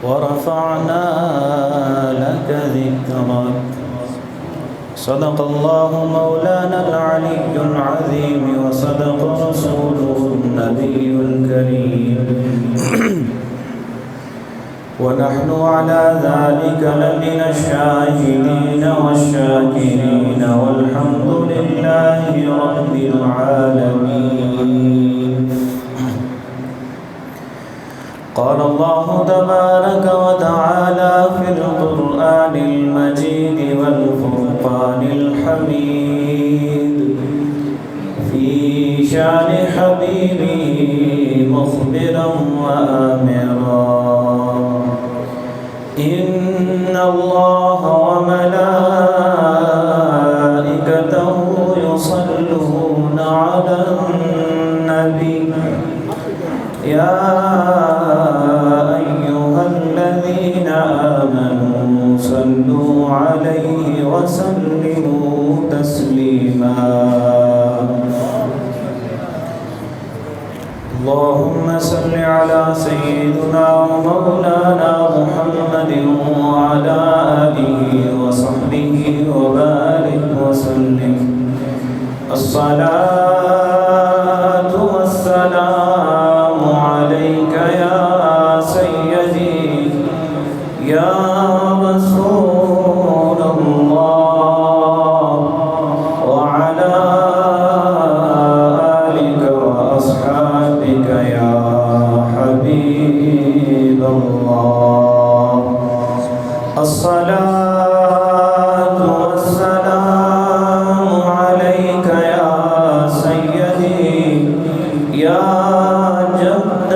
ورفعنا لك ذكرك. صدق الله مولانا العلي العظيم وصدق رسوله النبي الكريم ونحن على ذلك لمن الشاهدين والشاكرين والحمد لله رب العالمين. قال الله تبارك وتعالى في القرآن المجيد والفرقان الحميد في شان حبيبه مخبرا وآمرا: إن الله وملائكته يصلون على النبي يا أيها الذين آمنوا صلوا عليه وسلموا تسليما. اللهم صل على سيدنا ومولانا محمد وعلى آله وصحبه وبارك وسلم. الصلاة والسلام عليك يا سيدي يا رسول الله وعلى آلك وأصحابك يا حبيب الله. الصلاة والسلام عليك يا سيدي يا جد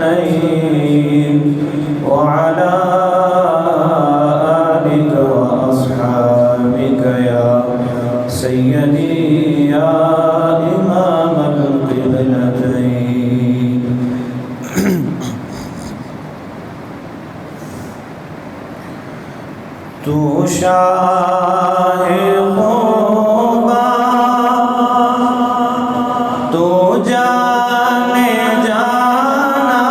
الحسنين وعلى آلك وأصحابك يا سيدي يا إمام القبلتين. تو شاہ خوبا تو جانے جانا،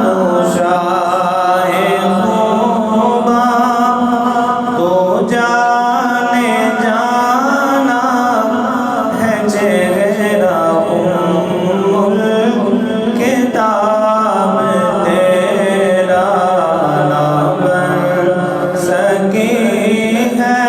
تو شاہ خوبا تو جانے جانا ہے چہرہ الکتاب تیرا نہ بن سکی ہے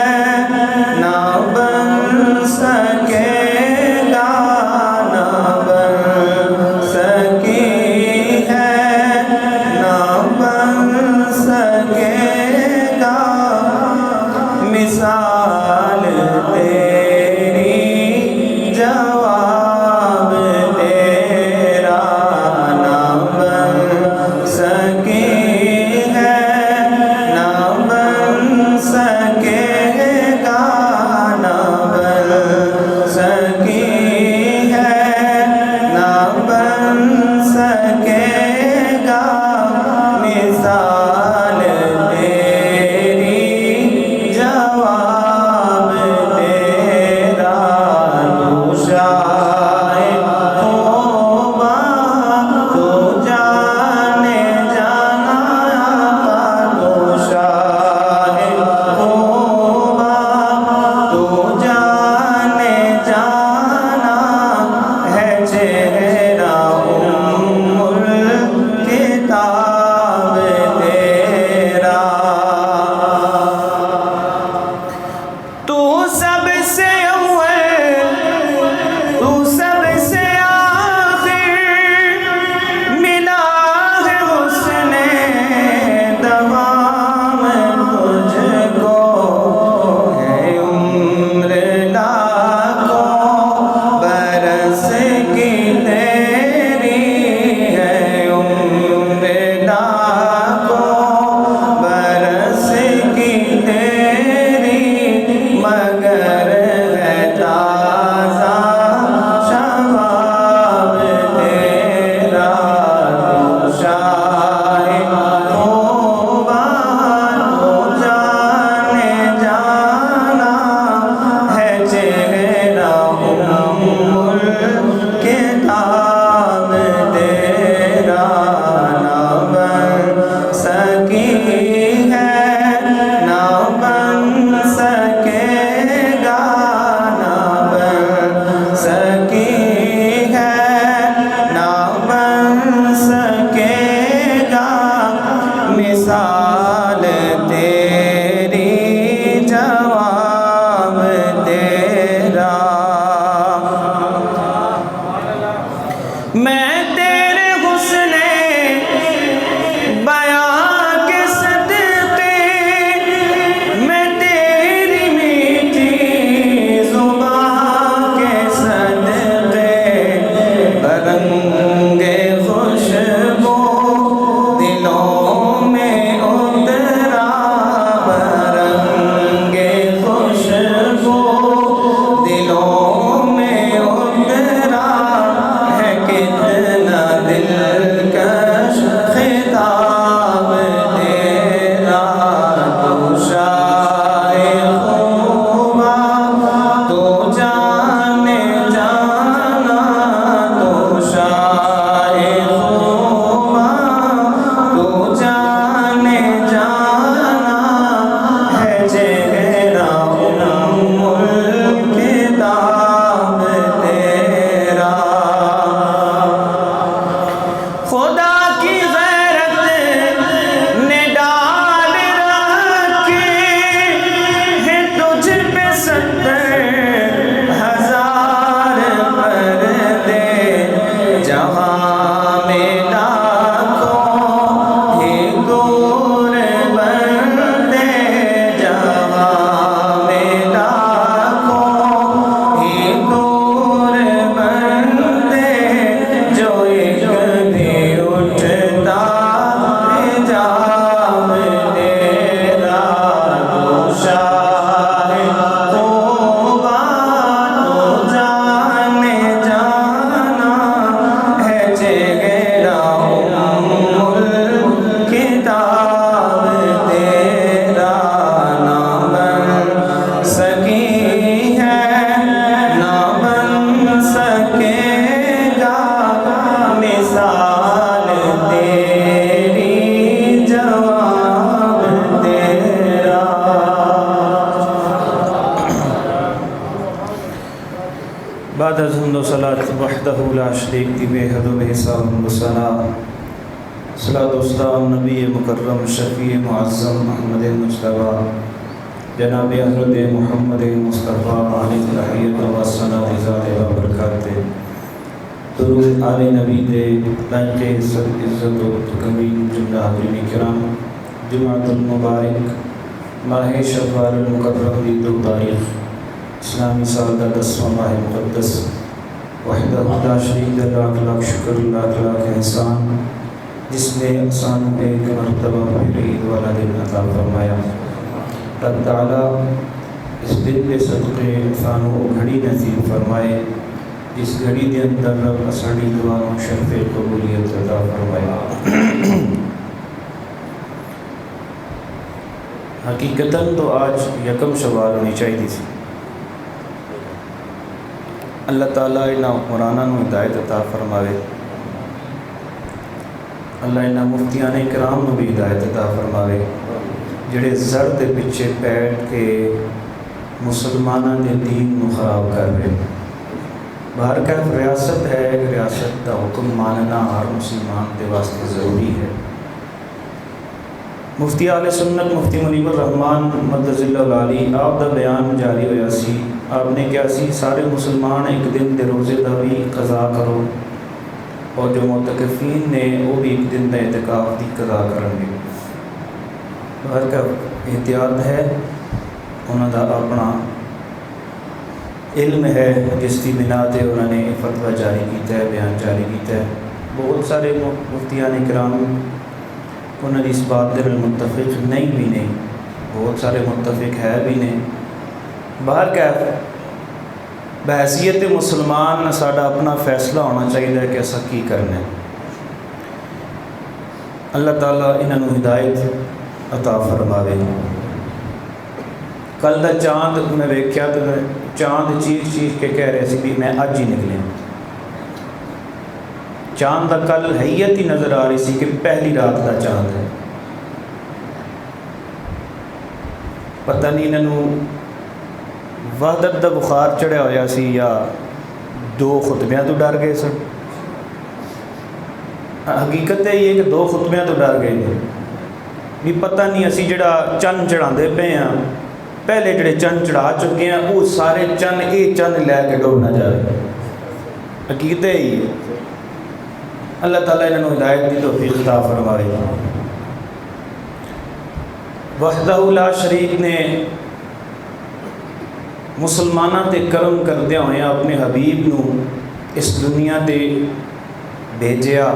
وحدہ لا شریک کی بے حد و بے حساب و ثنا، صلاۃ و سلام نبی مکرم شفیع معظم محمد مجتبیٰ جناب حضرت محمد مصطفیٰ علیہ التحیۃ و ثنا و برکات، درود آل نبی دے لائق عزت و تکریم جملہ حاضرین کرام، جمعۃ المبارک ماہ شوال المکرم دی 2 تاریخ اسلامی سال کا 10واں ماہ مقدس، وحدہ لا شریک دے لاکھ لاکھ شکر لاکھ لاکھ احسان، جس نے انسانوں کو ایک مرتبہ پھر عید والا دن عطا فرمایا۔ رب تعالیٰ اس دن کے صدقے انسانوں کو گھڑی نصیب فرمائے، جس گھڑی کے اندر رب اساڑی دعا شرف قبولیت عطا فرمائے۔ حقیقتاً تو آج یکم شوال ہونی چاہیے سی، اللہ تعالیٰ انہاں حکمراناں نوں ہدایت عطا فرماوے، اللہ انہاں مفتیان کرام نوں بھی ہدایت عطا فرماوے جڑے زر دے پیچھے بیٹھ کے مسلماناں دے دین نوں خراب کر رہے۔ باہر کا ریاست ہے، ریاست کا حکم ماننا ہر مسلمان کے واسطے ضروری ہے۔ مفتی اہل سنت مفتی منیب الرحمان مدظ اللہ العالی آپ دا بیان جاری ہویا سی، آپ نے کیا سی سارے مسلمان ایک دن دے روزے دا بھی قضا کرو، اور جو معتکفین نے وہ بھی ایک دن دا اعتکاف دی قضا کریں گے۔ باہر کا احتیاط ہے، انہوں دا اپنا علم ہے جس کی بنا تے انہوں نے فتویٰ جاری کیتا ہے، بیان جاری کیتا ہے۔ بہت سارے مفتیان کرام انہوں نے اس بات در متفق نہیں بھی نہیں، بہت سارے متفق ہے بھی نہیں۔ باہر کیف بحیثیت مسلمان ساڈا اپنا فیصلہ ہونا چاہیے کہ ایسا کی کرنا ہے۔ اللہ تعالیٰ انہوں نے ہدایت عطا فرماوے۔ کل دا چاند میں ویکھیا تو چاند چیخ چیخ کے کہہ رہے سی بھی میں اج ہی نکلے، چاند دا کل حیت ہی نظر آ رہی سی کہ پہلی رات دا چاند ہے۔ پتہ نہیں انہوں وحدت دا بخار چڑھیا ہویا سی یا 2 خطبیاں تو ڈر گئے سن۔ حقیقت ہے یہ کہ 2 خطبیاں تو ڈر گئے بھی پتہ نہیں اسی جڑا چند چڑھاندے پے ہیں، پہلے جڑے چند چڑھا چکے ہیں وہ سارے چند چند لے کے ڈوب نہ جائے۔ حقیقت ہے یہ، اللہ تعالیٰ انہوں نے ہدایت دی توفیق عطا فرمائے۔ وحدہ لا شریک نے مسلمانوں تے کرم کردیا ہوئے اپنے حبیب نو اس دنیا تے بھیجیا،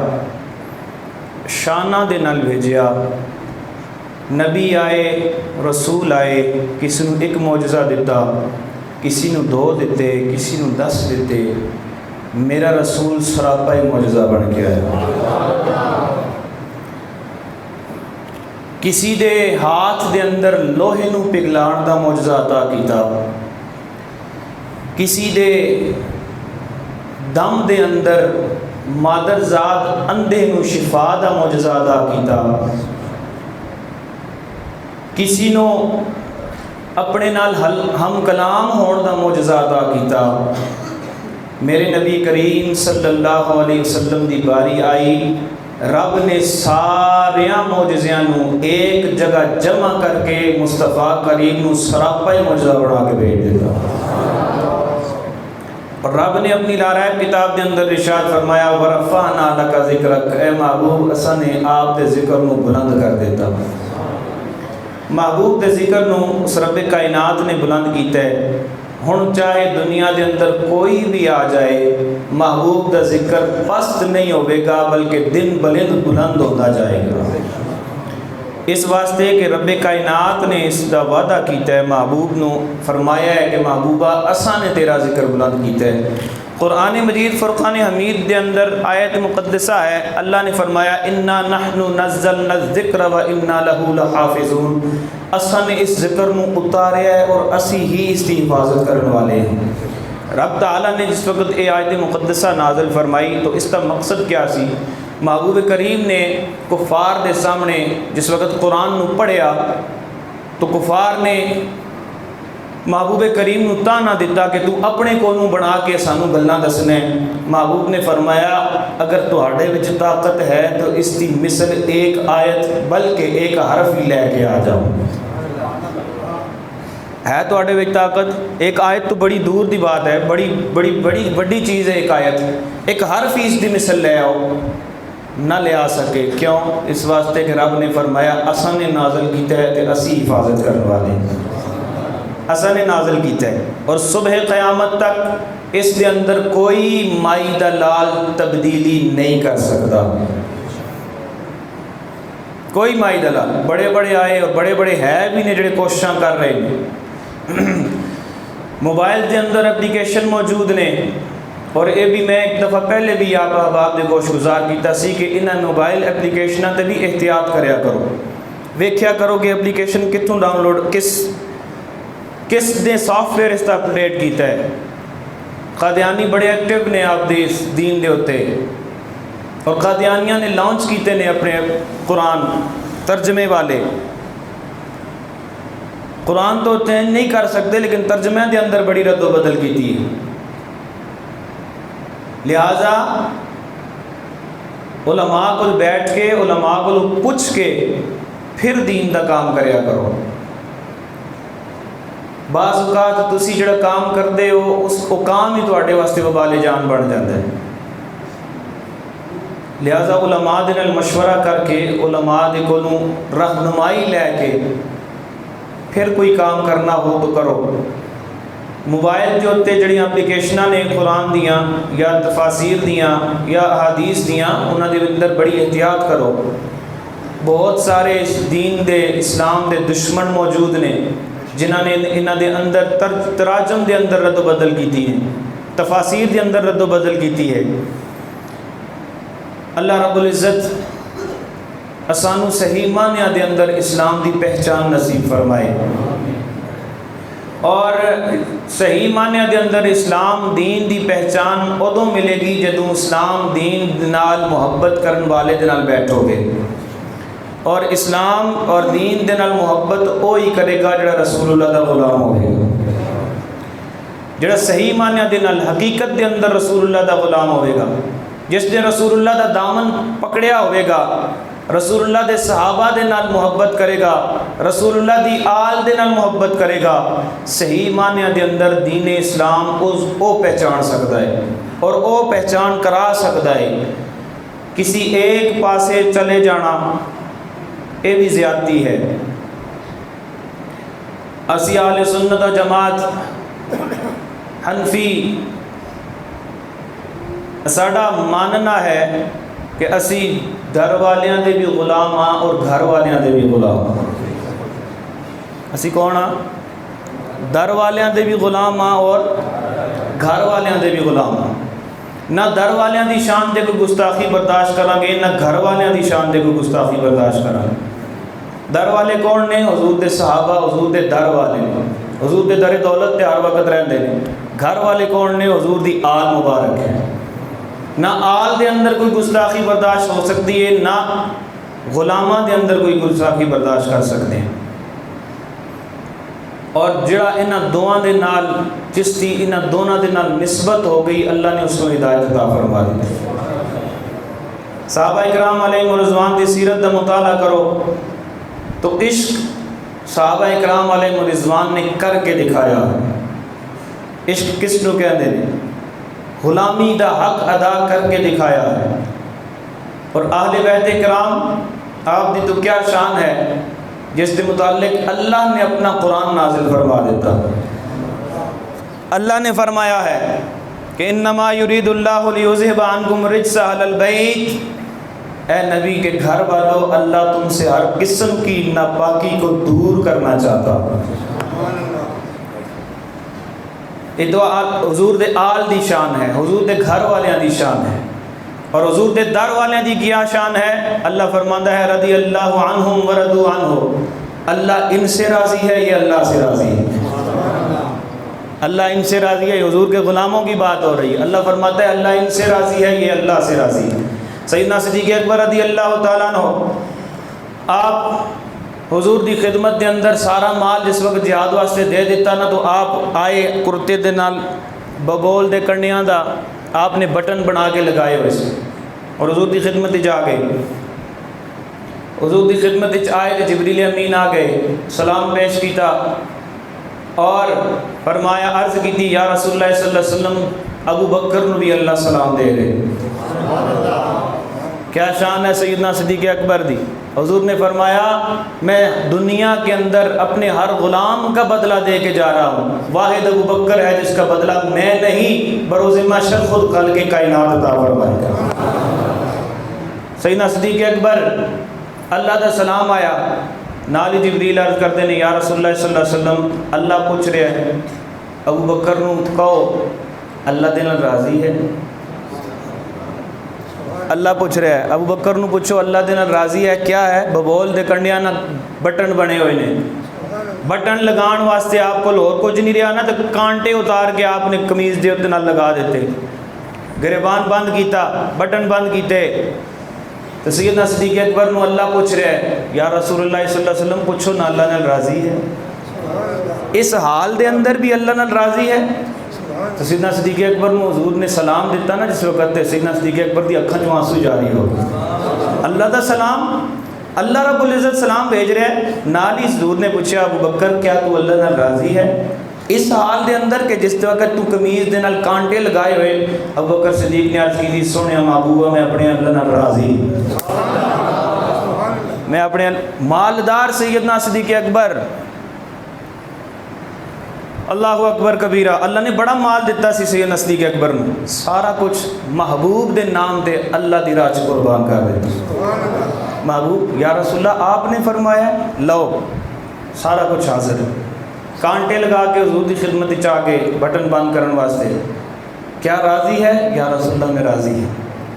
شانہ دے نال بھیجیا۔ نبی آئے، رسول آئے، کسی نو ایک معجزہ دیتا، کسی نو 2 دیتے، کسی نو 10 دیتے۔ میرا رسول سراپا ہی معجزہ بن کے آیا۔ کسی دے ہاتھ دے اندر لوہے نو پگھلان دا معجزہ عطا کیتا، کسی دے دم دے اندر مادرزاد اندھے نو شفا دا معجزہ عطا کیتا، کسی نو اپنے نال ہم کلام ہون دا معجزہ عطا کیتا۔ میرے نبی کریم صلی اللہ علیہ وسلم دی باری آئی، رب نے ساریاں معجزیاں نو ایک جگہ جمع کر کے مصطفیٰ کریم نو سراپا ہی معجزہ بنا کے بھیج دیتا۔ اور رب نے اپنی لارائب کتاب کے اندر ارشاد فرمایا وَرَفَعْنَا لَكَ ذِكْرَكَ، اے محبوب اساں نے آپ دے ذکر نو بلند کر دیتا۔ محبوب دے ذکر نو اس رب کائنات نے بلند کیتا ہے۔ ہن چاہے دنیا دے اندر کوئی بھی آ جائے، محبوب دا ذکر پست نہیں ہوئے گا بلکہ دن بلند بلند ہوتا جائے گا۔ اس واسطے کہ رب کائنات نے اس دا وعدہ کیتا ہے، محبوب نو فرمایا ہے کہ محبوبہ اساں نے تیرا ذکر بلند کیتا ہے۔ قرآن مجید فرقان حمید دے اندر آیت مقدسہ ہے، اللہ نے فرمایا انا نحن نزلنا الذکر و انا لہ لحافظون، اساں نے اس ذکر نو اتاریا ہے اور اسی ہی اس کی حفاظت کرنے والے ہیں۔ رب تعالیٰ نے جس وقت یہ آیت مقدسہ نازل فرمائی تو اس کا مقصد کیا سی؟ محبوب کریم نے کفار دے سامنے جس وقت قرآن نو پڑھیا تو کفار نے محبوب کریم نو تانا دیتا کہ تو اپنے کولوں بنا کے سانو گلاں دسنے. محبوب نے فرمایا اگر تہاڈے وچ طاقت ہے تو اس کی مثل ایک آیت بلکہ ایک حرف ہی لے کے آ جاؤ. ہے تہاڈے وچ طاقت؟ ایک آیت تو بڑی دور دی بات ہے، بڑی وڈی چیز ہے ایک آیت. ایک حرف ہی اس دی مثل لے آؤ. نہ لے آ سکے. کیوں؟ اس واسطے کہ رب نے فرمایا اساں نے نازل کیتا ہے تے اسی حفاظت کرنے والے، اساں نے نازل کیتا ہے. اور صبح قیامت تک اس دے اندر کوئی مائی دا لال تبدیلی نہیں کر سکتا. کوئی مائی دا لال. بڑے بڑے آئے اور بڑے بڑے ہے بھی نے جڑے کوششاں کر رہے ہیں. موبائل دے اندر اپلیکیشن موجود نے، اور یہ بھی میں ایک دفعہ پہلے بھی آپ احباب نے گوش گزار کیتا سی کہ انہاں موبائل اپلیکیشناں تے بھی احتیاط کریا کرو. ویکھیا کرو کہ اپلیکیشن کتوں ڈاؤن لوڈ کس نے سافٹ ویئر اس کا اپڈیٹ کیتا ہے. قادیانی بڑے ایکٹیو نے آپ دے اس دین دے ہوتے، اور قادیانیاں نے لانچ کیتے نے اپنے قرآن ترجمے والے. قرآن تو چینج نہیں کر سکتے لیکن ترجمے دے اندر بڑی رد و بدل کیتی ہے. لہٰذا علماء کو بیٹھ کے علماء کو پوچھ کے پھر دین دا کام کریا کرو. بعض اوقات تسی جڑا کام کرتے ہو اس کو کام ہی تواڈے واسطے وبال جان بن جاتا ہے. لہٰذا علماء دے نال مشورہ کر کے علماء دے کولوں رہنمائی لے کے پھر کوئی کام کرنا ہو تو کرو. موبائل کے اتنے جڑیاں اپلیکیشناں نے قرآن دیاں یا تفاسیر دیاں یا احادیث دیاں انہاں دے اندر بڑی احتیاط کرو. بہت سارے دین دے اسلام دے دشمن موجود نے جنہاں نے انہاں دے اندر تراجم دے اندر رد و بدل کیتی ہے، تفاسیر دے اندر رد و بدل کیتی ہے. اللہ رب العزت اسانو صحیح معنیٰ دے اندر اسلام دی پہچان نصیب فرمائے، اور صحیح معنیٰ دے اندر اسلام دین دی پہچان ادوں ملے گی جدوں اسلام دین نال محبت کرن والے دے نال بیٹھو گے. اور اسلام اور دین دے نال محبت وہی کرے گا جڑا رسول اللہ دا غلام ہوئے گا، جڑا صحیح معنیٰ دے نال حقیقت دے اندر رسول اللہ دا غلام ہوئے گا، جس نے رسول اللہ دا دامن پکڑیا ہوئے گا، رسول اللہ دے صحابہ دے نال محبت کرے گا، رسول اللہ دی آل دے نال محبت کرے گا. صحیح معنیٰ دے اندر دین اسلام او پہچان سکتا ہے اور او پہچان کرا سکتا ہے. کسی ایک پاسے چلے جانا یہ بھی زیادتی ہے. اسی اہل سنت و جماعت حنفی ساڈا ماننا ہے کہ اسی در والیاں دے بھی غلام ہاں اور گھر والیاں دے بھی غلام ہاں. اسی کون ہاں؟ در والیاں دے بھی غلام ہاں اور گھر والیاں دے بھی غلام ہاں. نہ در والیاں دی شان دے کوئی گستاخی برداشت کریں گے، نہ گھر والیاں دی شان دے کوئی گستاخی برداشت کریں گے. در والے کون نے؟ حضور دے صحابہ، حضور دے در والے نے، حضور دے در دولت تے ہر وقت رہندے نے. گھر والے کون نے؟ حضور دی آل مبارک ہے. نہ آل دے اندر کوئی گستاخی برداشت ہو سکتی ہے، نہ غلاماں دے اندر کوئی گستاخی برداشت کر سکتے ہیں. اور جڑا انہاں دوواں دے نال جس دی انہاں دونوں دے نال نسبت ہو گئی اللہ نے اس کو ہدایت عطا فرما دی. صحابہ اکرام علیہم رضوان دی سیرت دا مطالعہ کرو تو عشق صحابہ اکرام علیہم رضوان نے کر کے دکھایا. عشق کس نو کہندے نے؟ غلامی دا حق ادا کر کے دکھایا ہے. اور اہل بیت کرام آپ دی تو کیا شان ہے جس کے متعلق اللہ نے اپنا قرآن نازل فرما دیتا. اللہ نے فرمایا ہے کہ انما یرید اللہ لیذھب عنکم الرجس اہل البیت. اے نبی کے گھر والوں، اللہ تم سے ہر قسم کی ناپاکی کو دور کرنا چاہتا. یہ تو حضور دے آل دی شان ہے، حضور دے گھر والیاں دی شان ہے. اور حضور دے در والیاں دی کیا شان ہے؟ اللہ فرماتا ہے رضی اللہ عنہم ورضوا عنہ. اللہ ان سے راضی ہے، یہ اللہ سے راضی ہے. اللہ ان سے راضی ہے. حضور کے غلاموں کی بات ہو رہی ہے. اللہ فرماتا ہے اللہ ان سے راضی ہے، یہ اللہ سے راضی ہے. سیدنا صدیق اکبر رضی اللہ تعالیٰ عنہ آپ حضور دی خدمت دے اندر سارا مال جس وقت جہاد واسطے دے دیتا نا تو آپ آئے کرتے دے نال ببول دے کرنیاں دا آپ نے بٹن بنا کے لگائے ہوئے سے اور حضور دی خدمت جا گئے. حضور دی خدمت آئے تو جبریل امین آ گئے, سلام پیش کیتا اور فرمایا عرض کی تھی یا رسول اللہ صلی اللہ علیہ وسلم ابو بکر نو بھی اللہ سلام دے رہے. کیا شان ہے سیدنا صدیق اکبر دی. حضور نے فرمایا میں دنیا کے اندر اپنے ہر غلام کا بدلہ دے کے جا رہا ہوں, واحد ابو بکر ہے جس کا بدلہ میں نہیں بروز محشر خود خالق کے کائنات عطا فرمائے گا. سیدنا صدیق اکبر اللہ کا سلام آیا, نال ہی جبریل عرض کرتے ہیں یا رسول اللہ صلی اللہ علیہ وسلم اللہ پوچھ رہے ہیں ابو بکر نو کہو اللہ دے نال راضی ہے. اللہ پوچھ رہا ہے ابو بکر نو پوچھو اللہ دے نال راضی ہے کیا ہے. ببول دے کنڈیاں نا بٹن بنے ہوئے نے, بٹن لگان واسطے آپ کو اور کچھ نہیں رہا نا تو کانٹے اتار کے آپ نے قمیض دے نال لگا دیتے, گریبان بند کیتا, بٹن بند کیتے. تو سیدنا صدیق اکبر نو اللہ پوچھ رہا ہے یا رسول اللہ صلی اللہ علیہ وسلم پوچھو نا اللہ نال راضی ہے. اس حال دے اندر بھی اللہ نال راضی ہے. تو سیدنا صدیق اکبر نو حضور نے سلام دیتا نا جس وقت سیدنا صدیق اکبر دی اکھاں چوں آنسو جاری ہو گئے. اللہ دا سلام, اللہ رب العزت سلام بھیج رہا ہے. نال ہی حضور نے پوچھا ابو بکر کیا تو اللہ نال راضی ہے. اس حال دے اندر کہ جس وقت تو قمیض دے نال کانٹے لگائے ہوئے, ابو بکر صدیق نے عرض کی تھی سنیا محبوبہ میں اپنے اللہ نال راضی, میں اپنے مالدار سیدنا صدیق اکبر اللہ اکبر کبیرہ. اللہ نے بڑا مال دیتا سی سیدنا صدیق اکبر نے, سارا کچھ محبوب دے نام دے اللہ دی راہ قربان کر دیتا. محبوب یا رسول اللہ آپ نے فرمایا لو سارا کچھ حاضر ہے. کانٹے لگا کے حضور دی خدمت چاہ کے بٹن بند کرن واسطے کیا راضی ہے یا رسول اللہ میں راضی ہے.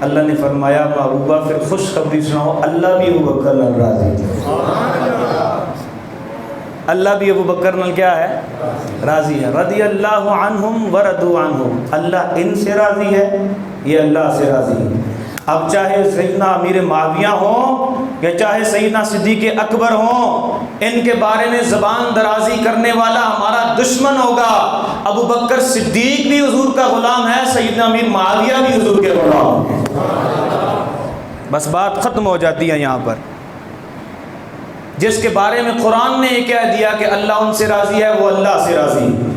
اللہ نے فرمایا محبوبہ پھر خوشخبری سناؤ اللہ بھی ابو بکر نال راضی ہے. اللہ بھی ابو بکر نال کیا ہے راضی ہے. رضی اللہ عنہم ورضوا عنہ, اللہ ان سے راضی ہے یہ اللہ سے راضی ہے. اب چاہے سیدنا امیر معاویہ ہوں یا چاہے سیدنا صدیق اکبر ہوں, ان کے بارے میں زبان درازی کرنے والا ہمارا دشمن ہوگا. ابو بکر صدیق بھی حضور کا غلام ہے, سیدنا امیر معاویہ بھی حضور کے غلام ہیں. بس بات ختم ہو جاتی ہے یہاں پر. جس کے بارے میں قرآن نے یہ کہہ دیا کہ اللہ ان سے راضی ہے وہ اللہ سے راضی ہے.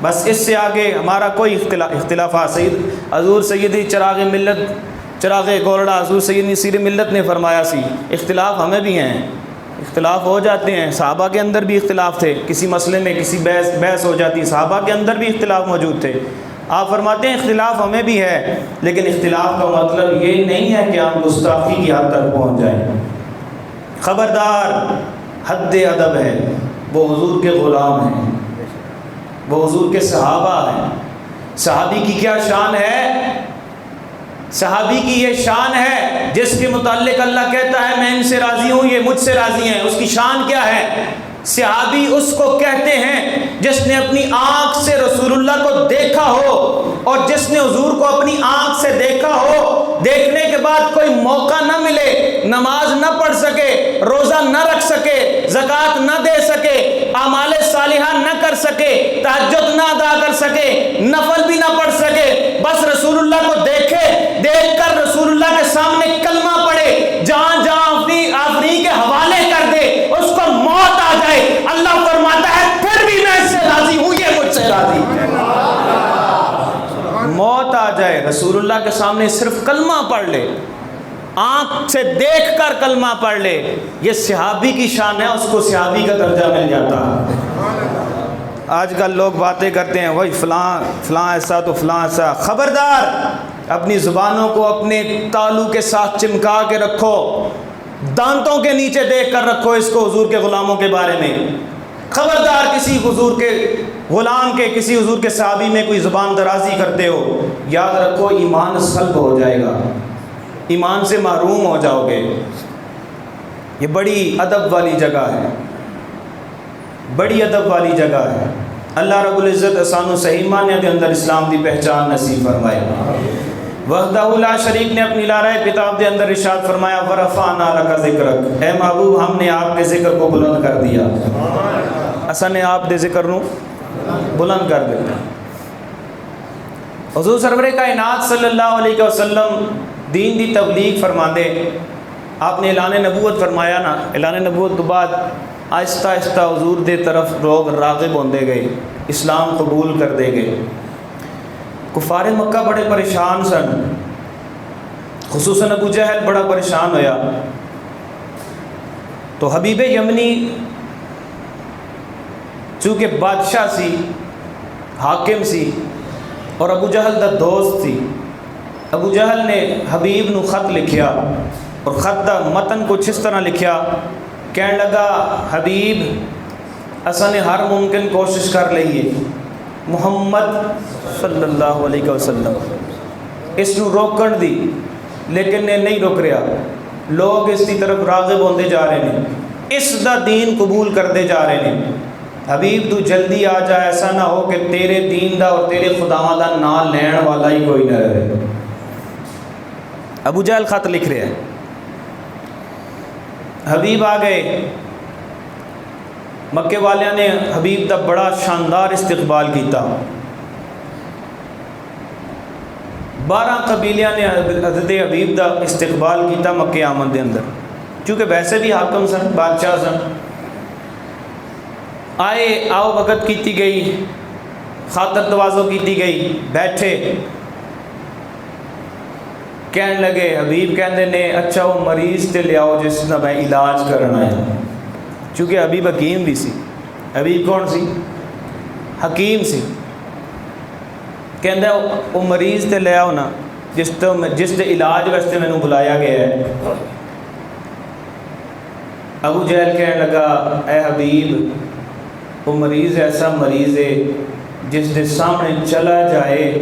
بس اس سے آگے ہمارا کوئی اختلافات. سید حضور سیدی چراغ ملت چراغ گولڑا حضور سیدی سیر ملت نے فرمایا سی اختلاف ہمیں بھی ہیں, اختلاف ہو جاتے ہیں. صحابہ کے اندر بھی اختلاف تھے, کسی مسئلے میں کسی بحث ہو جاتی, صحابہ کے اندر بھی اختلاف موجود تھے. آپ فرماتے ہیں اختلاف ہمیں بھی ہے, لیکن اختلاف کا مطلب یہ نہیں ہے کہ ہم گستاخی کی حد تک پہنچ جائیں. خبردار, حد ادب ہے. وہ حضور کے غلام ہیں, وہ حضور کے صحابہ ہیں. صحابی کی کیا شان ہے؟ صحابی کی یہ شان ہے جس کے متعلق اللہ کہتا ہے میں ان سے راضی ہوں یہ مجھ سے راضی ہیں. اس کی شان کیا ہے؟ صحابی اس کو کہتے ہیں جس نے اپنی آنکھ سے رسول اللہ کو دیکھا ہو, اور جس نے حضور کو اپنی آنکھ سے دیکھا ہو, دیکھنے کے بعد کوئی موقع نہ ملے, نماز نہ پڑھ سکے, روزہ نہ رکھ سکے, زکوٰۃ نہ دے سکے, اعمال صالحہ نہ کر سکے, تہجد نہ ادا کر سکے, نفل بھی نہ پڑھ سکے, بس رسول اللہ کو دیکھے, دیکھ کر رسول اللہ کے سامنے کلمہ پڑھے, جہاں جہاں اپنی آفرین کے حوالے کر دے, اس کو موت آ جائے, اللہ فرماتا ہے پھر بھی میں اس سے راضی ہوں یہ مجھ سے راضی ہے. موت آ جائے رسول اللہ کے سامنے صرف کلمہ پڑھ لے, آنکھ سے دیکھ کر کلمہ پڑھ لے, یہ صحابی کی شان ہے, اس کو صحابی کا درجہ مل جاتا ہے. آج کل لوگ باتیں کرتے ہیں وہی فلاں ایسا تو فلاں ایسا. خبردار, اپنی زبانوں کو اپنے تالو کے ساتھ چمکا کے رکھو, دانتوں کے نیچے دیکھ کر رکھو اس کو حضور کے غلاموں کے بارے میں. خبردار کسی حضور کے غلام کے, کسی حضور کے صحابی میں کوئی زبان درازی کرتے ہو, یاد رکھو ایمان سلب ہو جائے گا, ایمان سے محروم ہو جاؤ گے. یہ بڑی ادب والی جگہ ہے, بڑی ادب والی جگہ ہے. اللہ رب العزت آسان و صحیح معنی کے اندر اسلام دی پہچان نصیب فرمائے. وحدہ لا شریک نے اپنی لارہ کتاب دے اندر ارشاد فرمایا ورفعنا لک ذکرک، اے محبوب ہم نے آپ کے ذکر کو بلند کر دیا، اساں نے آپ دے ذکر نو بلند کر دیا۔ حضور سرور کائنات صلی اللہ علیہ وسلم دین دی تبلیغ فرماندے، آپ نے اعلان نبوت فرمایا نا، اعلان نبوت تو بعد آہستہ آہستہ حضور دے طرف لوگ راغب ہوندے گئے، اسلام قبول کر دے گئے۔ کفار مکہ بڑے پریشان سن، خصوصاً ابو جہل بڑا پریشان ہویا، تو حبیب یمنی چونکہ بادشاہ سی، حاکم سی اور ابو جہل دا دوست سی، ابو جہل نے حبیب نو خط لکھیا اور خط دا متن کچھ اس طرح لکھیا، کہنے لگا حبیب اساں نے ہر ممکن کوشش کر لئیے، محمد صلی اللہ علیہ وسلم اس نو روکن دی، لیکن نے نہیں روک رہا، لوگ اس کی طرف راغب ہوندے جا رہے ہیں، اس دا دین قبول کرتے جا رہے ہیں، حبیب تو جلدی آ جا، ایسا نہ ہو کہ تیرے دین دا اور تیرے خداواں دا نام لین والا ہی کوئی نہ رہے۔ ابو جہل خط لکھ رہے ہیں، حبیب آ گئے، مکے والیاں نے حبیب دا بڑا شاندار استقبال کیتا، 12 قبیلیاں نے حضرت حبیب دا استقبال کیتا مکے آمد دے اندر، چونکہ ویسے بھی حاکم سن، بادشاہ سن، آئے آؤ بھگت کیتی گئی، خاطر توازو کیتی گئی، بیٹھے، کہنے لگے، حبیب کہندے نے اچھا وہ مریض تے لے آؤ جس کا میں علاج کرنا ہے، چونکہ حبیب حکیم بھی سی، حبیب کون سی؟ حکیم سی، کہندہ وہ مریض تے لے آؤ نا جس تے علاج واسطے میں نے بلایا گیا ہے۔ ابو جہل کہنے لگا اے حبیب وہ مریض ایسا مریض ہے جس دے سامنے چلا جائے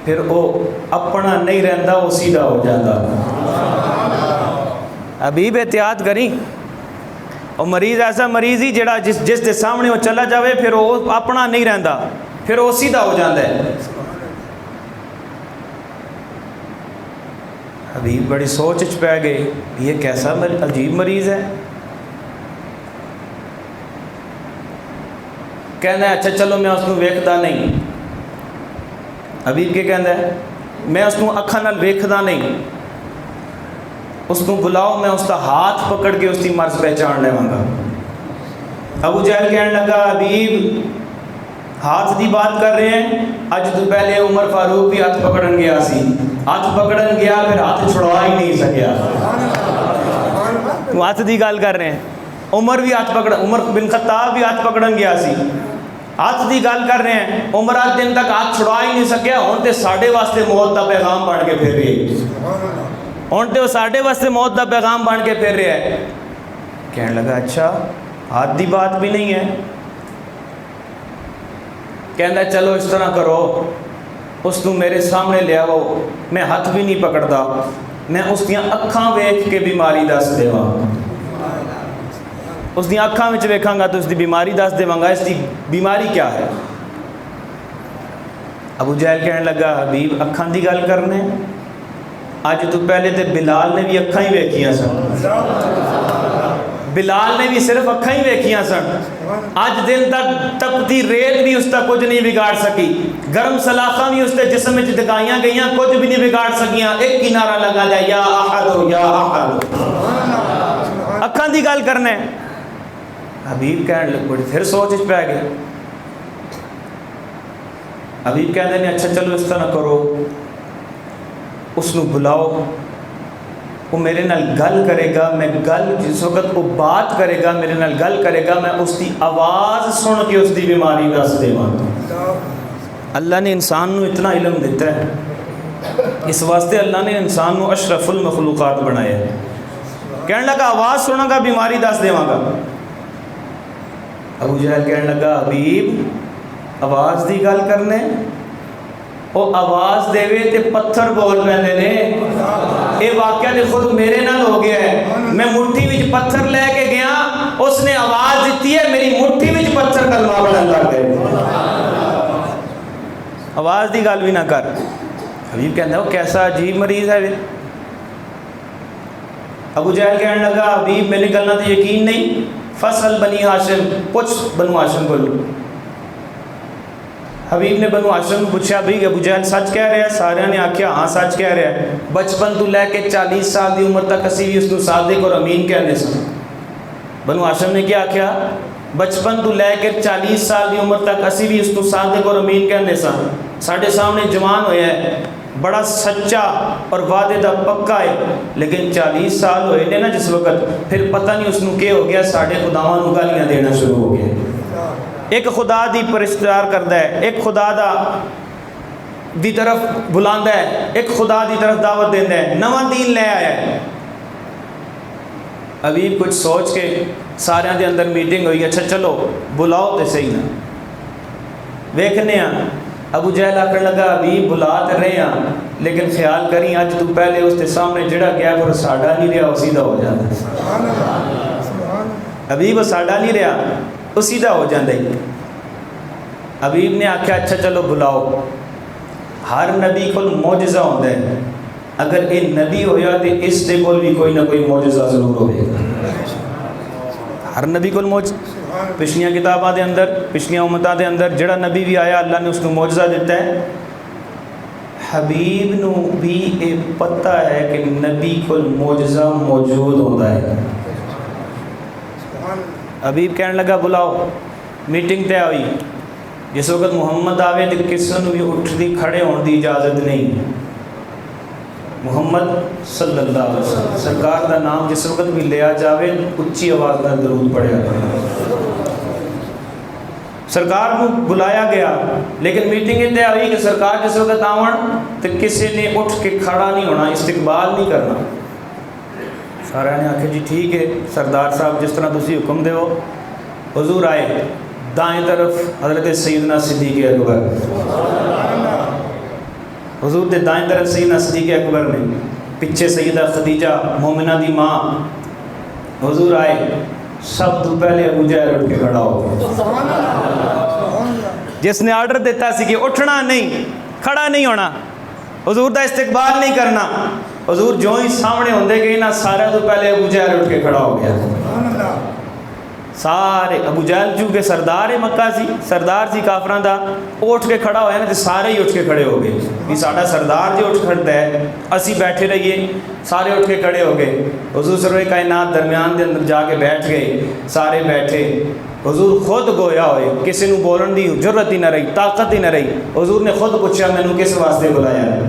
پھر وہ اپنا نہیں رہندا، وہ سیدھا ہو جاتا۔ حبیب احتیاط کریں، وہ مریض ایسا مریض ہی جڑا جس دے سامنے وہ چلا جاوے پھر وہ اپنا نہیں رہندا، پھر وہ سیدھا ہو جاتا ہے۔ حبیب بڑی سوچ پہ گئے، یہ کیسا عجیب مریض ہے، کہنا ہے اچھا چلو میں اس کو ویکھدا نہیں، حبیب کے کہنا ہے میں اس کو اکھاں نال ویکھدا نہیں، اس کو بلاؤ میں اس کا ہاتھ پکڑ کے اس کی مرض پہچان لواں گا۔ ابو جہل کہنے لگا حبیب ہاتھ دی بات کر رہے ہیں، اج تو پہلے عمر فاروق بھی ہاتھ پکڑن گیا سی، ہاتھ پکڑن گیا پھر ہاتھ چھڑوا ہی نہیں سکیا، ہاتھ دی گل کر رہے ہیں، عمر بن خطاب بھی ہاتھ پکڑن گیا سی، ہاتھ دی گل کر رہے ہیں، عمر آج دن تک ہاتھ چھڑوا ہی نہیں سکیا، ہن تے ساڈے واسطے موت دا پیغام بن کے پھر رہی ہے، ہن تے وہ ساڈے واسطے موت دا پیغام بن کے پھر رہا ہے۔ کہنے لگا اچھا ہاتھ دی بات بھی نہیں ہے، کہندا چلو اس طرح کرو اس کو میرے سامنے لے آؤ، میں ہاتھ بھی نہیں پکڑدا، میں اس دیاں اکھاں ویکھ کے بیماری دس دیواں، اس دی اکھاں وچ ویکھاں گا تو اس دی بیماری دس دیواں گا، اس دی بیماری کیا ہے۔ ابو جہل کہنے لگا حبیب اکھاں دی گل کرنے، اج تو پہلے تے بلال نے بھی اکھاں ہی ویکھیاں سن، بلال نے بھی صرف اکھاں ہی ویکھیاں سن، اج دن تک تپتی ریت بھی اس کا کچھ نہیں بگاڑ سکی، گرم سلاخاں بھی اس کے جسم میں دکھائیاں گئیاں کچھ بھی نہیں بگاڑ سکیاں، ایک ہی نعرہ لگا جائے یا احد یا احد، اکھاں دی گل کرنے۔ حبیب کہنے لگ بڑی پھر سوچ پہ گئے، حبیب کہنے نے اچھا چلو اس طرح کرو اس نو بلاؤ، وہ میرے نال گل کرے گا، میں گل جس وقت وہ بات کرے گا میرے نال گل کرے گا، میں اس کی آواز سن کے اس کی بیماری دس دیواں۔ اللہ نے انسان نو اتنا علم دیتا ہے، اس واسطے اللہ نے انسان نو اشرف المخلوقات بنایا ہے، کہنے لگا آواز سنا گا بیماری دس دیواں گا۔ ابو جہل کہنے لگا حبیب آواز دی گل کرنے، وہ آواز دے تے پتھر بول پہنے نے، یہ واقعہ تے خود میرے نال ہو گیا ہے، میں مٹھی وچ پتھر لے کے گیا، اس نے آواز دیتی ہے میری مٹھی وچ پتھر کلمہ پڑھن لگ گئے، آواز دی گل بھی نہ کر۔ حبیب کہتا ہے وہ کیسا عجیب مریض ہے پھر. ابو جہل کہنے لگا حبیب میں نکلنا تو یقین نہیں, فصل بنی ہاشم, پوچھ بنو ہاشم کو. حبیب نے بنو ہاشم کو پوچھا بھائی ابو جہل سچ کہہ رہے ہیں؟ سارے نے آکھیا ہاں سچ کہہ رہے ہیں, بچپن تو لے کے 40 سال دی عمر تک اسی بھی اس کو صادق اور امین کہنے سن. بنو ہاشم نے کیا کیا؟ بچپن تو لے کے 40 سال دی عمر تک اسی بھی اس کو صادق اور امین کہنے سن. ساڈے سامنے جوان ہویا ہے, بڑا سچا اور وعدے دا پکا ہے, لیکن 40 سال ہوئے نے نا جس وقت, پھر پتہ نہیں اس نو کیا ہو گیا, ساڈے خداواں نو گالیاں دینا شروع ہو گیا. ایک خدا دی پرستار کردا ہے, ایک خدا دی طرف بلاندا ہے, ایک خدا دی طرف دعوت دیندا ہے, نواں دین لے آیا ہے. ابھی کچھ سوچ کے سارے دے اندر میٹنگ ہوئی, اچھا چلو بلاؤ تے صحیح نا ویکھنے ہاں. ابو جہل آکھن لگا ابھی بلا تے رہے ہاں, لیکن خیال کریں اج تو پہلے اس کے سامنے جڑا گیا وہ ساڈا نہیں رہا, اسی دا ہو جاتا. ابھی وہ ساڈا نہیں رہا, اسی دا ہو جاتا ہی. حبیب نے آکھیا اچھا چلو بلاؤ. ہر نبی کو معجزہ ہوتا ہے, اگر یہ نبی ہویا تو اس دے کول بھی کوئی نہ کوئی معجزہ ضرور ہوئے گا. ہر نبی کو معجزہ, پچھلیاں کتاباں دے اندر, پچھلیاں امتاں دے اندر جڑا نبی بھی آیا اللہ نے اس کو معجزہ دیتا ہے. حبیب نو بھی یہ پتہ ہے کہ نبی کو معجزہ موجود ہوتا ہے. حبیب کہنے لگا بلاؤ. میٹنگ طے ہوئی. جس وقت محمد آوے تو کسی نے بھی اٹھ دی کھڑے ہونے دی اجازت نہیں. محمد صلی اللہ علیہ وسلم سرکار دا نام جس وقت بھی لیا جاوے اچھی آواز میں درود پڑھیا. سرکار کو بلایا گیا, لیکن میٹنگ طے ہوئی کہ سرکار جس وقت آون تو کسی نے اٹھ کے کھڑا نہیں ہونا, استقبال نہیں کرنا. سارے نے آکھا جی ٹھیک ہے سردار صاحب جس طرح تسی حکم دیو. حضور آئے, دائیں طرف حضرت سیدنا صدیق اکبر, حضور دے دائیں طرف سیدنا صدیق اکبر نے, پیچھے سیدہ خدیجہ مومنہ دی ماں. حضور آئے, سب تو پہلے ابو جہل اٹھ کے کھڑا ہو, جس نے آرڈر دیتا سی کہ اٹھنا نہیں, کھڑا نہیں ہونا, حضور دا استقبال نہیں کرنا. حضور جو ہی سامنے ہوندے گئے نا سارے تو پہلے ابو جہل اٹھ کے کھڑا ہو گیا. سارے ابو جہل چونکہ سردار مکہ سی, سردار سی کافراں دا, اٹھ کے کھڑا ہویا نا تو سارے ہی اٹھ کے کھڑے ہو گئے کہ ساڈا سردار جو اٹھ کھڑتا ہے اسی بیٹھے رہیے. سارے اٹھ کے کھڑے ہو گئے. حضور سرور کائنات درمیان دے اندر جا کے بیٹھ گئے, سارے بیٹھے. حضور خود گویا ہوئے, کسی نو بولن دی جرت ہی نہ رہی, طاقت ہی نہ رہی. حضور نے خود پوچھا مینوں کس واسطے بلایا ہے.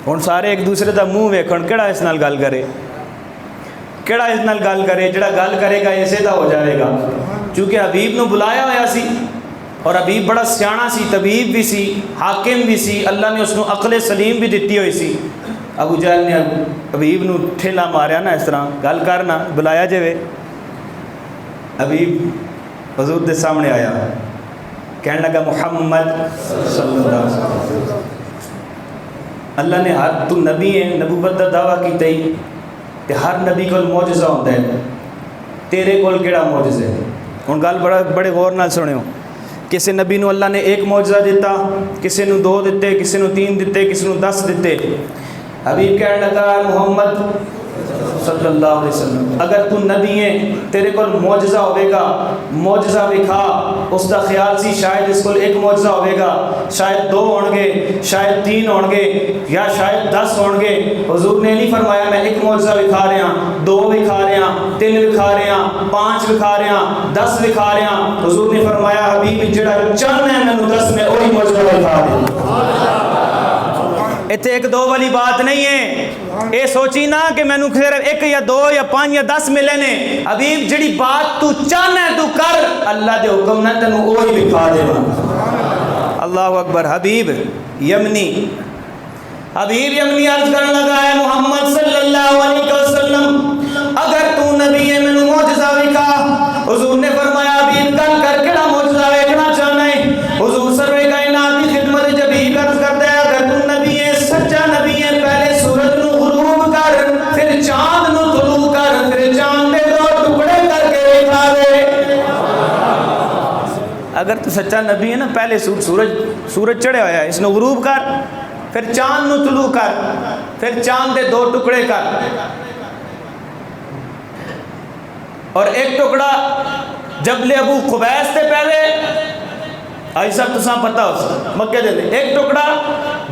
ہن سارے ایک دوسرے دا منہ ویکھن کیڑا اس نال گل کرے, کیڑا اس نال گل کرے, جڑا گل کرے گا اسے دا ہو جائے گا. چونکہ حبیب نو بلایا ہویا سی, اور حبیب بڑا سیاںا سی, طبیب بھی سی, حاکم بھی سی, اللہ نے اس نو عقل سلیم بھی دتی ہوئی سی. ابو جہل نے حبیب نو ٹھیلا ماریا نا اس طرح گل کرنا بلایا جے. حبیب حضور دے سامنے آیا, کہنے لگا محمد صلی اللہ علیہ وسلم, اللہ نے ہر تو نبی ہے, نبوت دا دعویٰ کیتا ہی کہ ہر نبی کو معجزہ ہوتا ہے, تیرے کول کیڑا معجزہ ہے. ہن گل بڑے غور نال سنیو. کسی نبی نو اللہ نے ایک معجزہ دیتا, کسی نو 2 دیتے, کسی نو 3 دیتے, کسی نو 10 دیتے. حبیب کہنے لگا محمد صلی اللہ علیہ وسلم اگر تو نبی ہے تیرے کول معجزہ ہوئے گا, معجزہ دکھا. اس دا خیال سی شاید اس کول ایک معجزہ ہوئے گا, شاید 2 ہون گے, شاید 3 ہون گے, یا شاید 10 ہون گے. حضور نے نہیں فرمایا میں ایک معجزہ دکھا رہا ہاں, 2 دکھا رہا ہاں, 3 دکھا رہا ہاں, 5 دکھا رہا ہاں, 10 دکھا رہا ہاں. حضور نے فرمایا حبیب جڑا چاہنا ہے مینوں 10 میں وہی معجزہ دکھا دے. اتنے 1-2 والی بات نہیں ہے. اے سوچی نہ کہ مینوں صرف 1 یا 2 یا 5 یا 10 ملے نے. حبیب جڑی بات تو چاہنا ہے تو کر, اللہ دے حکم نہ تینوں وہی دکھا دے. اللہ اکبر. حبیب یمنی, حبیب یمنی عرض کرنے لگا ہے محمد صلی اللہ علیہ وسلم اگر تو نبی ہے مینوں معجزہ دکھا. حضور نے فرمایا حبیب گل کر کیڑا معجزہ دیکھنا چاہنا ہے. حضور سرور کائنات کی خدمت جبھی عرض کرتا ہے اگر تو نبی ہے, سچا نبی ہے, پہلے سورج نو غروب کر, پھر چاند نو طلوع کر, پھر چاند دے 2 ٹکڑے کر کے دکھا دے. اگر تو سچا نبی ہے نا، پہلے سورج چڑھیا ہوا ہے، اس نے غروب کر، پھر چاند نو طلوع کر، پھر چاند دے 2 ٹکڑے کر، اور ایک ٹکڑا جبل ابو قبیس تے پہلے آئی سب تساں پتہ ہو مکے دے ایک ٹکڑا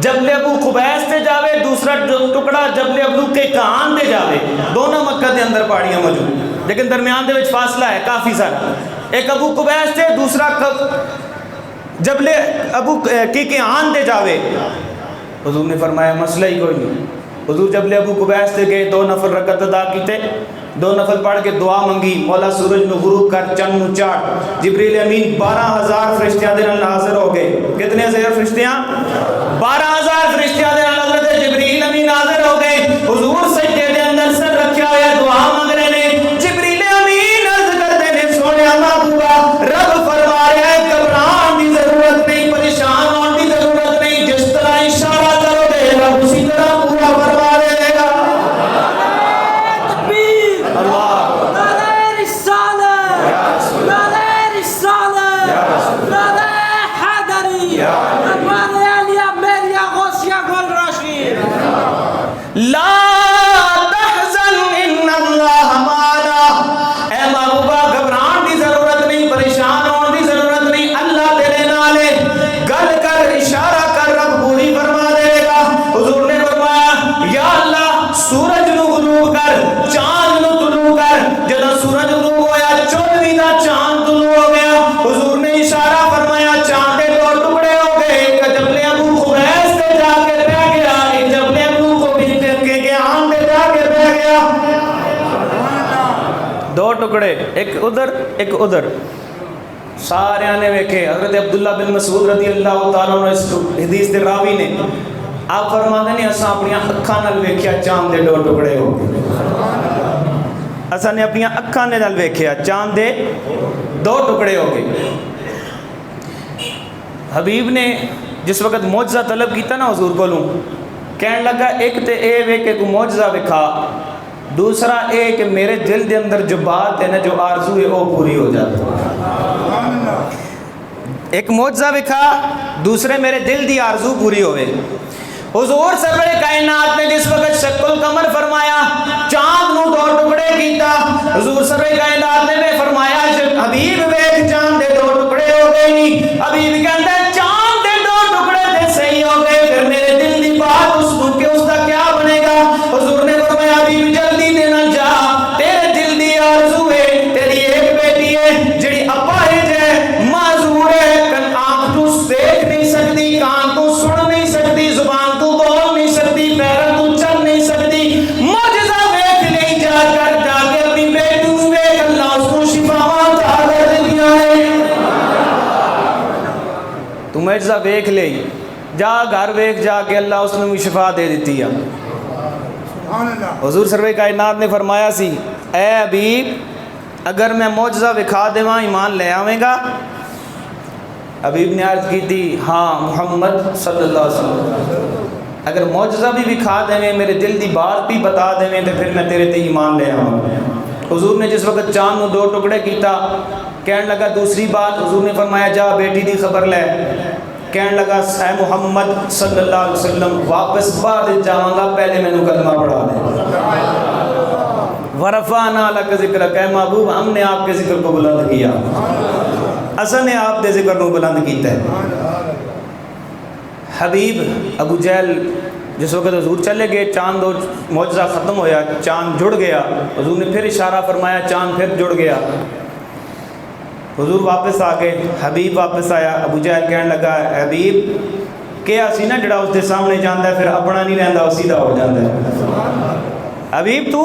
جبل ابو قبیس تے جاوے، دوسرا ٹکڑا جبل ابو کے کان تے جاوے، دونوں مکہ دے اندر پہاڑیاں موجود، لیکن درمیان دے وچ فاصلہ ہے کافی سارا، ایک ابو قبیس تے دوسرا جبل ابو کے آن تے جاوے۔ حضور نے فرمایا مسئلہ ہی کوئی نہیں، حضور جبل ابو قبیس تے گئے، 2 نفل رکعت ادا کیتے، 2 نفل پڑھ کے دعا منگی، مولا سورج نو غروب کر، چند نو چاٹ، جبریل امین 12,000 فرشتیاں دے نال حاضر ہو گئے، کتنے ہزار فرشتیاں؟ 12,000 فرشتیاں دے نال حضرت جبریل امین حاضر ہو گئے، حضور سجدے دے اندر سر رکھیا ہوا دعا منگ رہے نے، جبریل امین عرض کرتے نے سونیا محبوبا رب فرما رہا ہے گھبران دی ضرورت نہیں، پریشان ہون دی ضرورت نہیں، جس طرح اشارہ کرو گے رب اسی طرح پورا فرما دے گا۔ لا تحزن ان اللہ معنا، اے محبوبہ گھبران دی ضرورت نہیں، پریشان ہون دی ضرورت نہیں، اللہ تیرے نال ہے، گل کر اشارہ کر رب پوری فرما دے گا۔ حضور نے فرمایا یا اللہ سورج نو غروب کر، چاند نو طلوع کر، جدوں سورج غروب ہویا 24 دا چاند طلوع ہو گیا، حضور نے اشارہ فرمایا چاند کے 2 ٹکڑے ہو گئے، ایک جبل ابو قبیس تے جا کے بیٹھ گیا، ایک جبل ابو کو بھی کے آن دے جا کے بیٹھ گیا، 2 ٹکڑے ایک ادھر ایک ادھر، سارے نے ویکھے، حضرت عبداللہ بن مسعود رضی اللہ تعالیٰ عنہ اس حدیث دے راوی نے آپ فرماتے ہیں اساں اپنی اکھاں نال ویکھیا چاند دے 2 ٹکڑے ہو گئے، اساں نے اپنی اکھاں نال ویکھیا چاند دے 2 ٹکڑے ہو گئے۔ حبیب نے جس وقت معجزہ طلب کیتا نا حضور کولوں، کہنے لگا ایک تے اے وے کہ کو معجزہ وکھا، دوسرا اے کہ میرے دل دے اندر جو بات ہے نا جو آرزو ہے وہ پوری ہو جاتی، ایک معجزہ وکھا، دوسرے میرے دل دی آرزو پوری ہوئے۔ حضور سرور کائنات نے جس وقت شق القمر فرمایا، چاند نو 2 ٹکڑے کیتا، حضور سرور کائنات نے فرمایا حبیب ویکھ چاند دے 2 ٹکڑے ہو گئے نہیں، حبیب کہندا ہے چاند دے 2 ٹکڑے تے صحیح ہو گئے، پھر میرے دل دی بات اس کو کہ اس کا کیا بنے گا؟ حضور نے فرمایا حبیب جلدی دے نال جا، تیرے دل دی آرزو ہے، تیری ایک بیٹی ہے جڑی اپاہج ہے، معذور ہے، آنکھ تو دیکھ نہیں سکتی، کان تو سن نہیں سکتی، زبان تو بول نہیں سکتی، پیروں تو چل نہیں سکتی، معجزہ ویکھ لے جا کر، جا کے اپنی بیٹی کو ویکھ، اللہ اس کو شفاواں عطا کر دیا ہے۔ تو معجزہ ویکھ لے جا، گھر ویکھ جا کے اللہ اس نے بھی شفا دے دیتی ہے۔ حضور سرور کائنات نے فرمایا سی اے حبیب اگر میں معجزہ وکھا دیواں ایمان لے آویں گا؟ حبیب نے عرض کی تھی ہاں محمد صلی اللہ علیہ وسلم اگر معجزہ بھی وکھا دیں، میرے دل دی بات بھی بتا دیں تو پھر میں تیرے تے ایمان لے آؤں۔ حضور نے جس وقت چاند نو 2 ٹکڑے کیتا، کہنے لگا دوسری بات، حضور نے فرمایا جا بیٹی دی خبر لے، کہنے لگا اے محمد صلی اللہ علیہ وسلم واپس بعد جاواں گا، پہلے میں نے کلمہ پڑھا دے۔ ورفعنا لک ذکرک، اے محبوب ہم نے آپ کے ذکر کو بلند کیا، اصل نے آپ کے ذکر کو بلند کیتا ہے۔ حبیب ابو جہل جس وقت حضور چلے گئے، چاند اور معجزہ ختم ہویا، چاند جڑ گیا، حضور نے پھر اشارہ فرمایا، چاند پھر جڑ گیا، حضور واپس آ گئے، حبیب واپس آیا، ابو جہل کہنے لگا حبیب کیا سی نا جڑا اس دے سامنے جاندہ ہے پھر اپنا نہیں رہندا اسی دا ہو جاندہ ہے۔ حبیب تو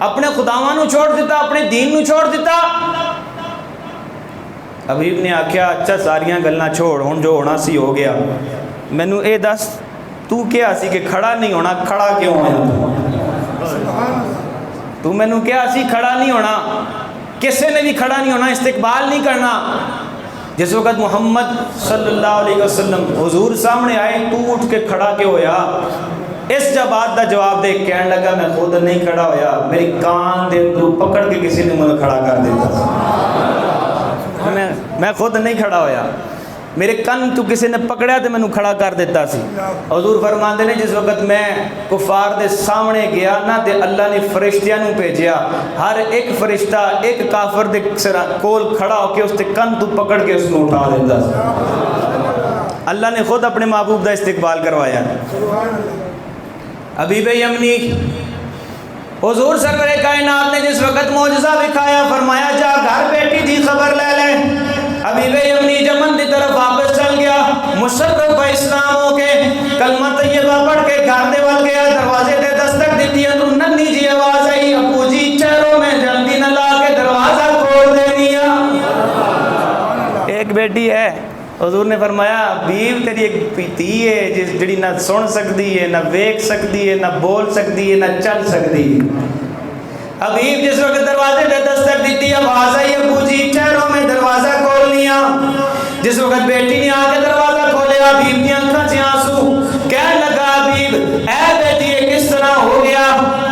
اپنے خداواں نو چھوڑ دیتا، اپنے دین نو چھوڑ دیتا۔ حبیب نے آکھیا اچھا ساریاں گلنا چھوڑ، ہن جو ہونا سی ہو گیا، مینوں اے دس تو کیا سی کہ کھڑا نہیں ہونا، کھڑا کیوں ہویا؟ تو مینوں کیا سی کھڑا نہیں ہونا، کسے نے بھی کھڑا نہیں ہونا، استقبال نہیں کرنا۔ جس وقت محمد صلی اللہ علیہ وسلم حضور سامنے آئے، تو اٹھ کے کھڑا کیوں ہویا؟ اس بات دا جواب دے، کہنے لگا میں خود نہیں کھڑا ہویا، میری کان دے تو پکڑ کے کسی نے مجھے کھڑا کر دیتا، میں خود نہیں کھڑا ہویا۔ میرے کن تو کسی نے پکڑیا تو مینوں کھڑا کر دیتا سی۔ حضور فرماندے نے جس وقت میں کفار دے سامنے گیا نا تے اللہ نے فرشتیاں نوں بھیجیا، ہر ایک فرشتہ ایک کافر دے کول کھڑا ہو کے اس تے کن تو پکڑ کے اس نوں اٹھا دیتا سی۔ اللہ نے خود اپنے محبوب دا استقبال کروایا۔ حبیب یمنی حضور سرور کائنات نے جس وقت معجزہ دکھایا، فرمایا جا گھر بیٹی دی خبر لے لے۔ حبیب یمنی یمن دی طرف واپس چل گیا، مشرف اسلام ہو کے کلمہ طیبہ پڑھ کے گھر دے ول گیا، دروازے تے دستک دیتی ہے تو ننھی جی آواز آئی، ابو جی چہروں میں جلدی نہ لا کے دروازہ کھول دینی۔ ایک بیٹی ہے، حضور نے فرمایا حبیب تیری ایک دھی ہے جڑی نہ سن سکتی ہے، نہ ویکھ سکتی ہے، نہ بول سکتی ہے، نہ چل سکتی ہے۔ حبیب جس وقت دروازے پہ دستک دیتی آواز آئی، ابو جی چہروں میں دروازہ کھول لیا۔ جس وقت بیٹی نے آ کے دروازہ کھولیا، حبیب کی آنکھوں سے آنسو، کہنے لگا حبیب اے بیٹی کس طرح ہو گیا،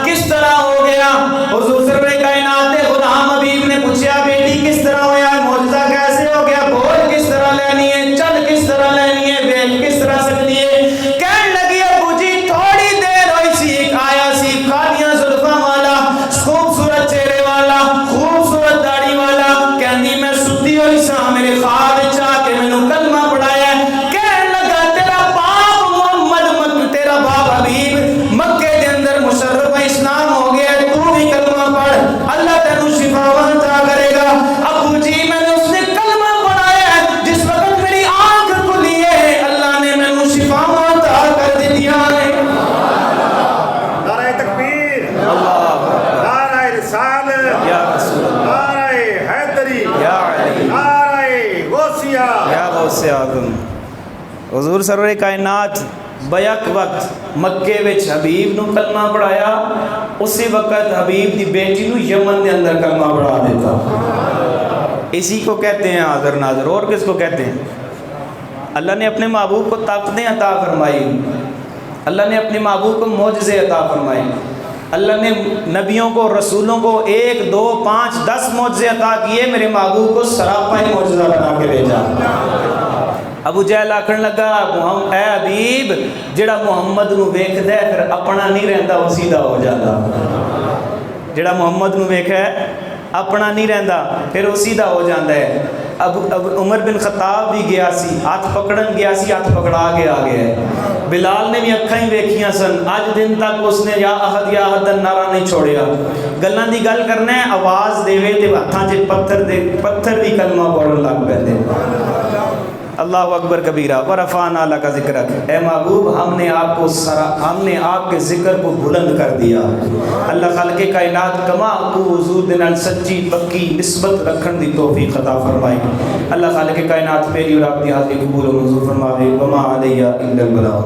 کس طرح ہو گیا؟ حضور سرور کائنات کے غلام حبیب نے پوچھا بیٹی کس طرح ہوا، معجزہ کیسے ہو گیا، بول کس طرح لینی ہے، چل کس طرح لینی ہے، ویکھ کس طرح سکتی ہے؟ کہنے لگی ابو جی تھوڑی دیر ہوئی سی، ایک آیا سی کالیاں زلفاں والا، خوبصورت چہرے والا، خوبصورت داڑھی والا، کہندی میں ستی ہوئی سا، میرے خواب وچ آ کے مینوں کلمہ پڑھایا ہے۔ کہنے لگا تیرا باپ محمد، تیرا باپ حبیب مکے دے اندر مشرف اسلام ہو گیا، تو بھی کلمہ پڑھ، اللہ تینوں شفا عطا کرے گا۔ ابو جی میں نے اس نے کلمہ پڑھایا ہے، جس وقت میری آنکھ کھلی ہے اللہ نے مینوں شفا عطا کر دی ہے۔ نعرہ تکبیر، اللہ نعرہ رسالت، یا رسول اللہ، نعرہ حیدری، یا علی، نعرہ غوثیہ، یا غوث اعظم۔ حضور سرور کائنات بیک وقت مکے وچ حبیب نو کلمہ پڑھایا، اسی وقت حبیب دی بیٹی نو یمن دے اندر کلمہ پڑھا دیتا۔ اسی کو کہتے ہیں حاضر ناظر۔ اور کس کو کہتے ہیں؟ اللہ نے اپنے محبوب کو طاقتیں عطا فرمائی، اللہ نے اپنے محبوب کو معجزے عطا فرمائے، اللہ نے نبیوں کو رسولوں کو 1 2 5 10 معجزے عطا کیے، میرے محبوب کو سراپا ہی معجزہ بنا کے بھیجا۔ ابو جہل آکھن لگا اے حبیب جڑا محمد نو ویکھدا ہے پھر اپنا نہیں رہندا، وہ سیدھا ہو جاتا۔ جڑا محمد نو ویکھا ہے اپنا نہیں رہندا، پھر وہ سیدھا ہو جاتا ہے۔ اب عمر بن خطاب بھی گیا سی، ہاتھ پکڑن گیا سی، ہاتھ پکڑا کے آ گیا ہے۔ بلال نے بھی اکھاں ہی ویکھیاں سن، اج دن تک اس نے یا احد یا احد نعرہ نہیں چھوڑیا۔ گلاں دی گل کرنا ہے، آواز دیوے تے ہتھاں 'چ پتھر بھی کلمہ پڑھن لگ پیندے۔ اللہ اکبر کبیرہ ورفعنا لک ذکرک۔ اے محبوب ہم نے آپ کے ذکر کو بلند کر دیا۔ اللہ خالق کائنات کما کو حضور دے نال سچی پکی نسبت رکھن دی توفیق عطا فرمائے۔ اللہ خالق کائنات میری اور آپ کی حاضری قبول و منظور فرماوے۔ وما علیہ الا البلاغ۔